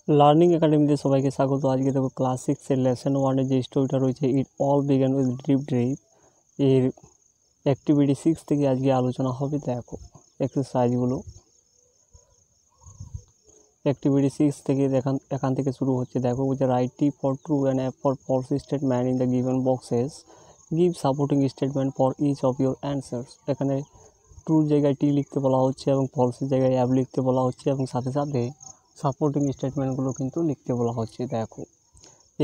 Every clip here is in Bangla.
লার্নিং একাডেমিতে সবাইকে স্বাগত। আজকে দেখো ক্লাস 6-এর লেসন 1-এর যে স্টোরিটা রয়েছে, it all began with drip এর অ্যাক্টিভিটি 6 থেকে আজকে আলোচনা হবে। দেখো এক্সারসাইজগুলো অ্যাক্টিভিটি 6 থেকে এখান থেকে শুরু হচ্ছে। দেখো যে write T for true and F for false statement in the given boxes, give supporting statement for each of your answers. এখানে ট্রুর জায়গায় টি লিখতে বলা হচ্ছে এবং ফলসের জায়গায় অ্যাব লিখতে বলা হচ্ছে এবং সাথে সাথে সাপোর্টিং স্টেটমেন্টগুলো কিন্তু লিখতে বলা হচ্ছে। দেখো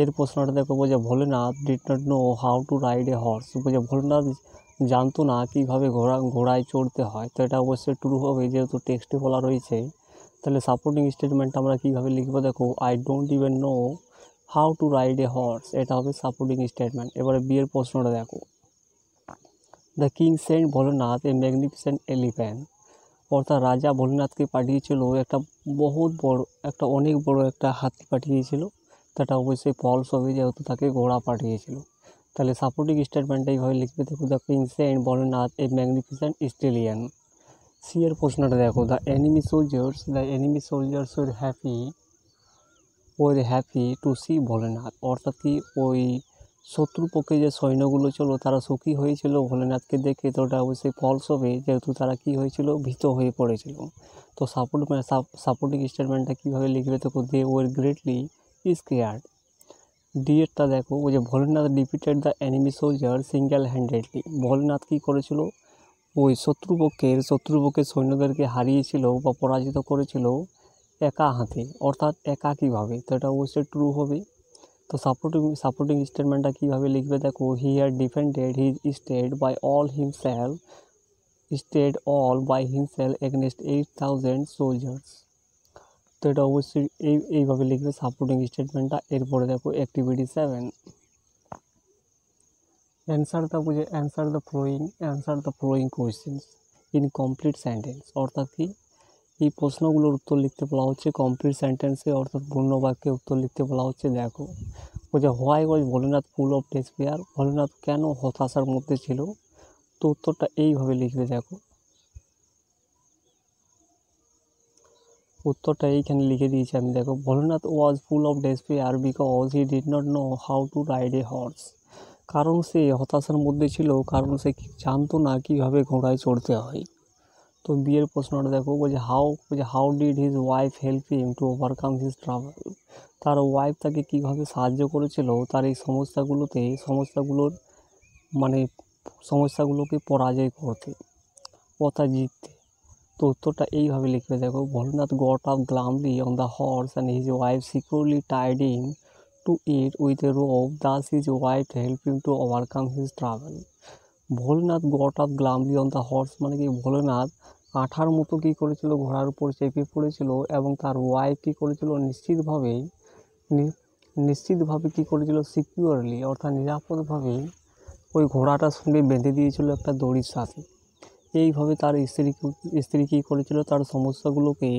এর প্রশ্নটা দেখো, বলছে Bholenath did not know how to ride a horse. বলছে ভোলেনাথ জানতো না কীভাবে ঘোড়ায় চড়তে হয়। তো এটা অবশ্যই ট্রু হবে, যেহেতু টেক্সটে বলা রয়েছে। তাহলে সাপোর্টিং স্টেটমেন্টটা আমরা কীভাবে লিখবো? দেখো, I don't even know how to ride a horse, এটা হবে সাপোর্টিং স্টেটমেন্ট। এবারে বিয়ের প্রশ্নটা দেখো, the king sent Bholenath a magnificent elephant. অর্থাৎ রাজা ভোলেনাথকে পাঠিয়েছিল অনেক বড় একটা হাতি পাঠিয়েছিল। সেটা অবশ্যই ফলস হবে, যেহেতু তাকে ঘোড়া পাঠিয়েছিল। তাহলে সাপোর্টিং স্টেটমেন্টটা এইভাবে লিখবে। দেখো, the king sent Bholenath a magnificent stallion. C এর প্রশ্নটা দেখো, the enemy soldiers were happy to see Bholenath. অর্থাৎ কি, ওই শত্রুপক্ষে যে সৈন্যগুলো ছিল তারা সুখী হয়েছিল ভোলেনাথকে দেখে। তো ওটা অবশ্যই ফলস হবে, যেহেতু তারা কি হয়েছিল, ভীত হয়ে পড়েছিল। তো সাপোর্টিং স্টেটমেন্টটা কীভাবে লিখবে? দেখো, they were greatly scared. D এরটা দেখো, ওই যে Bholenath defeated the enemy soldier single handedly. Bholenath কী করেছিল? ওই শত্রুপক্ষের সৈন্যদেরকে হারিয়েছিল বা পরাজিত করেছিল একা হাতে। অর্থাৎ একা কীভাবে? তো এটা অবশ্যই ট্রু হবে। তো সাপোর্টিং স্টেটমেন্টটা কীভাবে লিখবে? দেখো, he had defended his stead all by himself against 8,000 soldiers. তো এটা অবশ্যই এইভাবে লিখবে সাপোর্টিং স্টেটমেন্টটা। এরপরে দেখো activity 7, answer the following questions in complete sentence. অর্থাৎ কি, এই প্রশ্নগুলোর উত্তর লিখতে বলা হচ্ছে কমপ্লিট সেন্টেন্সে, অর্থাৎ পূর্ণ বাক্যে উত্তর লিখতে বলা হচ্ছে। দেখো, বলছে why was Bholenath full of despair. Bholenath কেন হতাশার মধ্যে ছিল? তো উত্তরটা এইভাবে লিখবে। দেখো, উত্তরটা এইখানে লিখে দিয়েছি আমি। দেখো, Bholenath was full of despair because he did not know how to ride a horse. কারণ সে হতাশার মধ্যে ছিল, কারণ সে জানতো না কীভাবে ঘোড়ায় চড়তে হয়। তো বিয়ের প্রশ্নটা দেখো, বলছে how did his wife help him to overcome his travel. তার ওয়াইফ তাকে কীভাবে সাহায্য করেছিল তার এই সমস্যাগুলোকে পরাজয় করতে, অর্থাৎ জিততে। তো উত্তরটা এইভাবে লিখবে। দেখো, Bholenath got up glumly on the horse and his wife securely tied him to it with a rope, thus his wife help him to overcome his travel. Bholenath got up glumly on the horse মানে কি, ভোলেনাথ আঠার মতো কী করেছিল, ঘোড়ার উপর চেপে পড়েছিল এবং তার ওয়াইফ কী করেছিল, নিশ্চিতভাবে কী করেছিল, সিকিউরলি অর্থাৎ নিরাপদভাবে ওই ঘোড়াটার সঙ্গে বেঁধে দিয়েছিল একটা দড়ির সাথে। এইভাবে তার স্ত্রী কী করেছিল, তার সমস্যাগুলোকে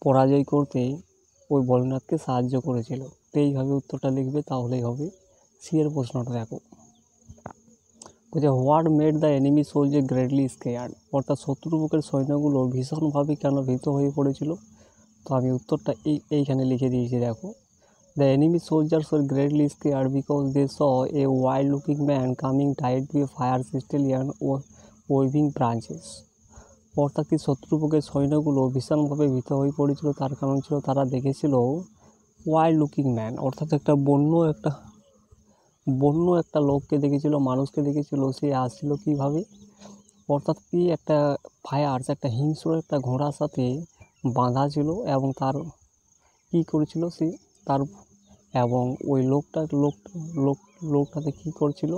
পরাজয় করতে ওই ভোলেনাথকে সাহায্য করেছিল। তো এইভাবে উত্তরটা লিখবে, তাহলেই হবে। সি এর প্রশ্নটা দেখো, বলছে what made the enemy soldier greatly scared. অর্থাৎ শত্রুপক্ষের সৈন্যগুলো ভীষণভাবে কেন ভীত হয়ে পড়েছিল? তো আমি উত্তরটা এইখানে লিখে দিয়েছি। দেখো, the enemy soldiers were greatly scared because they saw a wild looking man coming tied to a fire stallion waving branches. অর্থাৎ কি, শত্রুপক্ষের সৈন্যগুলো ভীষণভাবে ভীত হয়ে পড়েছিল, তার কারণ ছিল তারা দেখেছিল ওয়াইল্ড লুকিং ম্যান, অর্থাৎ বন্য একটা লোককে দেখেছিল, মানুষকে দেখেছিল। সে আসছিল কীভাবে? অর্থাৎ কি, একটা হিংস্র একটা ঘোড়ার সাথে বাঁধা ছিল এবং তার কী করেছিল সে তার এবং ওই লোকটাতে কী করছিল,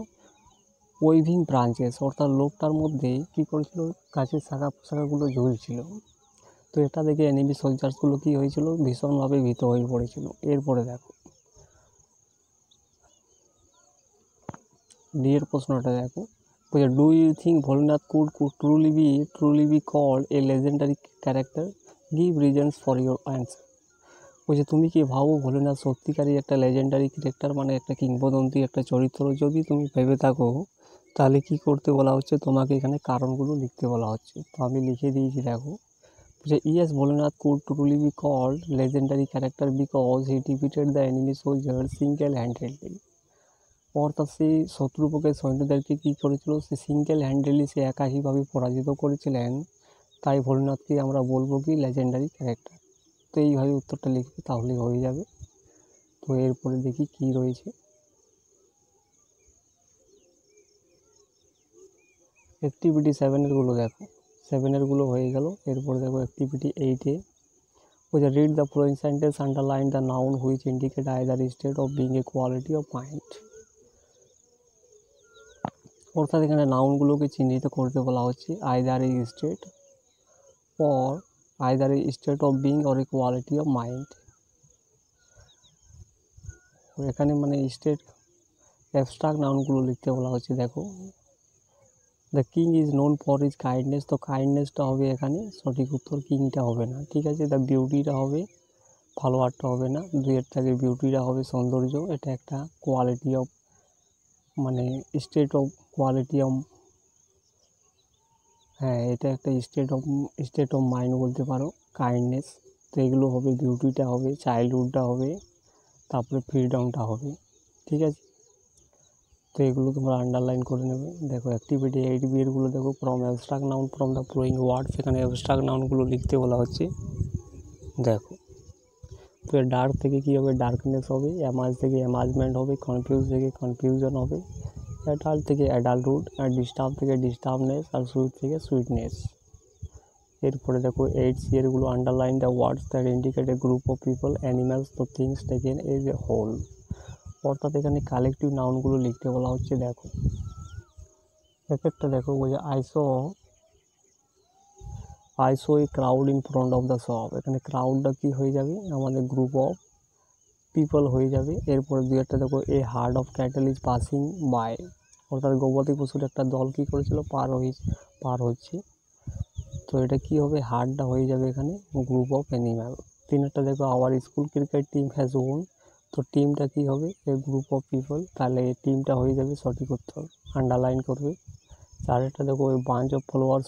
ওয়েভিং ব্রাঞ্চেস, অর্থাৎ লোকটার মধ্যে কী করেছিল, গাছের শাখাগুলো ঝুলছিল। তো এটা দেখে এনিমি সোলজার্সগুলো কী হয়েছিল, ভীষণভাবে ভীত হয়ে পড়েছিল। এরপরে দেখো ডি এর প্রশ্নটা দেখো, বলছে do you think Bholenath could truly be called a legendary character, give reasons for your answer. বলছে তুমি কি ভাবো ভোলেনাথ সত্যিকারই একটা লেজেন্ডারি ক্যারেক্টার, মানে একটা কিংবদন্তি একটা চরিত্র? যদি তুমি ভেবে থাকো তাহলে কি করতে বলা হচ্ছে, তোমাকে এখানে কারণগুলো লিখতে বলা হচ্ছে। তো আমি লিখে দিয়েছি। দেখো, যে yes Bholenath could truly be called legendary character because he defeated the enemy soldier single handedly. অর্থাৎ সেই শত্রুপক্ষের সৈন্যদেরকে কী করেছিল, সে সিঙ্গেল হ্যান্ডেডলি সে একাকীভাবে পরাজিত করেছিলেন, তাই ভোলেনাথকে আমরা বলবো কি লেজেন্ডারি ক্যারেক্টার। তো এইভাবে উত্তরটা লিখবে, তাহলেই হয়ে যাবে। তো এরপরে দেখি কি রয়েছে। অ্যাক্টিভিটি 7-এরগুলো দেখো, 7-এরগুলো হয়ে গেল। এরপরে দেখো অ্যাক্টিভিটি 8-এ ওই যে read the following sentence, underline the noun which indicate either state of being a quality of mind. অর্থাৎ এখানে নাউনগুলোকে চিহ্নিত করতে বলা হচ্ছে either a state or either a state of being or a quality of mind. এখানে মানে স্টেট অ্যাবস্ট্রাক্ট নাউনগুলো লিখতে বলা হচ্ছে। দেখো the king is known for is kindness, তো কাইন্ডনেসটা হবে এখানে সঠিক উত্তর, কিংটা হবে না, ঠিক আছে। দ্য বিউটিটা হবে, ফলোয়ারটা হবে না, দুইয়ের থেকে বিউটিটা হবে সৌন্দর্য, এটা একটা কোয়ালিটি অফ মানে কোয়ালিটি অফ, হ্যাঁ এটা একটা স্টেট অফ মাইন্ড বলতে পারো, কাইন্ডনেস। তো এগুলো হবে, বিউটিটা হবে, চাইল্ডহুডটা হবে, তারপরে ফ্রিডমটা হবে, ঠিক আছে। তো এগুলো তোমরা আন্ডারলাইন করে নেবে। দেখো অ্যাক্টিভিটি 8B এরগুলো দেখো, from abstract noun from the following word, সেখানে অ্যাবস্ট্রাক্ট নাউনগুলো লিখতে বলা হচ্ছে। দেখো তো ডার্ক থেকে কী হবে, ডার্কনেস হবে, অ্যামাজ থেকে অ্যামাজমেন্ট হবে, কনফিউজ থেকে কনফিউশন হবে, অ্যাডাল্ট থেকে অ্যাডাল্টহুড, আর ডিস্টার্ব থেকে ডিস্টার্বনেস, আর সুইট থেকে সুইটনেস। এরপরে দেখো 8C এরগুলো, underline the words that indicate a group of people, animals, তো things taken as a whole. অর্থাৎ এখানে কালেকটিভ নাউনগুলো লিখতে বলা হচ্ছে। দেখো একটা দেখো বলছে I so a crowd in front of the shop, এখানে ক্রাউডটা কী হয়ে যাবে, আমাদের গ্রুপ অফ পিপল হয়ে যাবে। এরপরে একটা দেখো a herd of cattle is passing by, অর্থাৎ গবাদি পশুর একটা দল কী করেছিল, পার হচ্ছে। তো এটা কি হবে, হার্ডটা হয়ে যাবে এখানে গ্রুপ অফ অ্যানিম্যাল। একটা দেখো our school cricket team has won, তো টিমটা কী হবে, এ গ্রুপ অফ পিপল, তাহলে এই টিমটা হয়ে যাবে সঠিক উত্তর, আন্ডারলাইন করবে। একটা দেখো ওই bunch of followers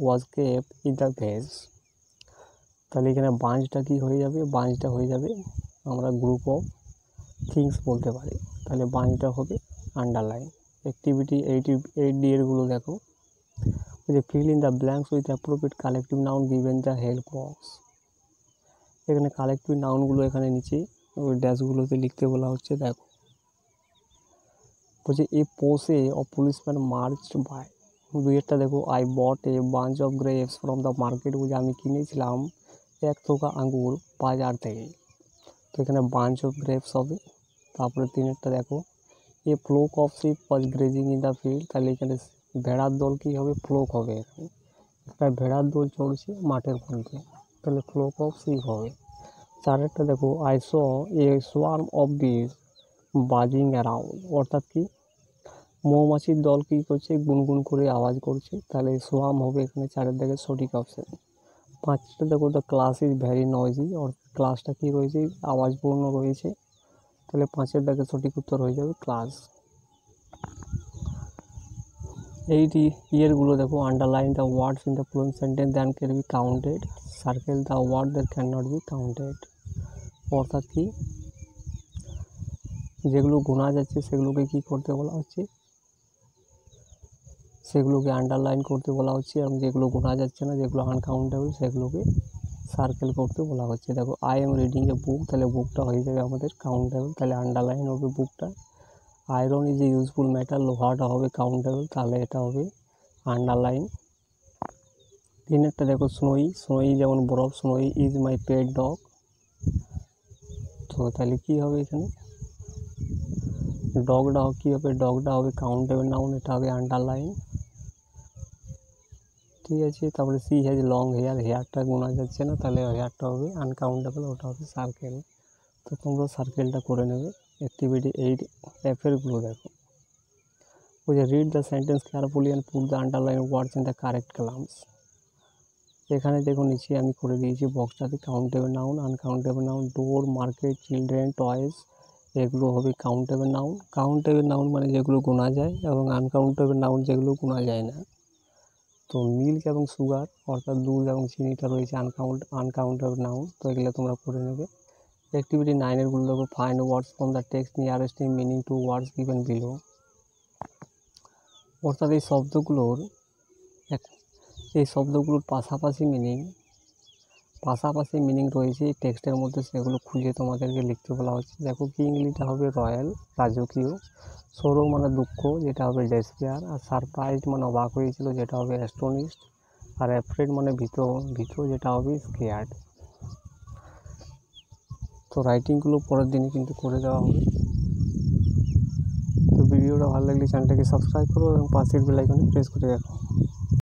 was kept in the veg, তাহলে এখানে বাঞ্চটা কী হয়ে যাবে, বাঞ্চটা হয়ে যাবে আমরা গ্রুপ অফ থিংস বলতে পারি, তাহলে বাঞ্চটা হবে আন্ডারলাইন। অ্যাক্টিভিটি 8D এরগুলো দেখো, ওই যে fill in the blanks with appropriate collective noun given the help box, এখানে কালেকটিভ নাউনগুলো এখানে নিচে ওই ড্যাশগুলোতে লিখতে বলা হচ্ছে। দেখো বলছে এ পোষে অফ পুলিশম্যান মার্চড বাই, একটা দেখো I bought a bunch of grapes from the market, বলছে আমি কিনেছিলাম এক থোকা আঙ্গুর বাজার থেকে, তো এখানে বাঞ্চ অফ গ্রেপস হবে। তারপরে একটা দেখো a flock of sheep was grazing in the field, তাহলে এখানে ভেড়ার দল কী হবে, ফ্লোক হবে, এখানে ভেড়ার দল চড়ছে মাঠের মধ্যে, তাহলে ফ্লোক অফ শিপ হবে। একটা দেখো I saw A swarm of বিস বাজিং অ্যারাউন্ড, অর্থাৎ কি মৌমাছির দল কী করছে, গুনগুন করে আওয়াজ করছে, তাহলে সোয়ার্ম হবে এখানে দিকে সঠিক অপশান। দেখো the class is very noisy, অর্থাৎ ক্লাসটা কী রয়েছে, আওয়াজপূর্ণ রয়েছে, তাহলে দিকে সঠিক উত্তর হয়ে যাবে ক্লাস। এই ইয়েরগুলো দেখো, underline the words in the following sentence that can be counted, circle the word that can not be counted. অর্থাৎ কি যেগুলো গোনা যাচ্ছে সেগুলোকে কি করতে বলা হচ্ছে, সেগুলোকে আন্ডারলাইন করতে বলা হচ্ছে, এবং যেগুলো গোনা যাচ্ছে না, যেগুলো আনকাউন্টেবল, সেগুলোকে সার্কেল করতে বলা হচ্ছে। দেখো আই এম রিডিং এ বুক, তাহলে বুকটা হয়ে যাবে আমাদের কাউন্টেবল, তাহলে আন্ডারলাইন হবে বুকটা। Iron is a useful metal, লোহাটা হবে কাউন্টেবল, তাহলে এটা হবে আন্ডারলাইন। একটা দেখো স্নোই যেমন বরফ, স্নোই ইজ মাই পেট ডগ, তো তাহলে কী হবে এখানে ডগটা কী হবে, ডগটা হবে কাউন্টেবল নাউন, এটা হবে আন্ডারলাইন, ঠিক আছে। তারপরে সি হ্যাজ লং হেয়ার, হেয়ারটা গোনা যাচ্ছে না, তাহলে হেয়ারটা হবে আনকাউন্টেবল, ওটা হবে সার্কেল। তো তোমরা সার্কেলটা করে নেবে। অ্যাক্টিভিটি 8F-এরগুলো দেখো, ওই যে read the sentence carefully and put the underline words in the correct columns. এখানে দেখো নিচে আমি করে দিয়েছি বক্সটাতে কাউন্টেবল নাউন, আনকাউন্টেবল নাউন, ডোর, মার্কেট, চিলড্রেন, টয়েস, এগুলো হবে কাউন্টেবল নাউন। কাউন্টেবল নাউন মানে যেগুলো গোনা যায়, এবং আনকাউন্টেবল নাউন যেগুলো গোনা যায় না। তো মিল্ক এবং সুগার অর্থাৎ দুধ এবং চিনিটা রয়েছে আনকাউন্টেবল নাউন, তো এগুলো তোমরা করে নেবে। অ্যাক্টিভিটি 9-এরগুলো দেখো, find words from the text nearest in meaning to words given below. অর্থাৎ এই শব্দগুলোর পাশাপাশি মিনিং রয়েছে এই টেক্সটের মধ্যে, সেগুলো খুঁজে তোমাদেরকে লিখতে বলা হচ্ছে। দেখো কিংলিটা হবে রয়্যাল, রাজকীয়। সরো মানে দুঃখ, যেটা হবে ডেসপেয়ার। আর সারপ্রাইজড মানে অবাক হয়েছিল, যেটা হবে অ্যাস্টোনিশড। আর অ্যাফ্রেড মানে ভীত, যেটা হবে স্কেয়ার্ড। তো রাইটিংগুলো পরের দিনে কিন্তু করে দেওয়া হবে। তো ভিডিওটা ভালো লাগলে চ্যানেলটাকে সাবস্ক্রাইব করো এবং পাশের বেল আইকনে প্রেস করে রাখো।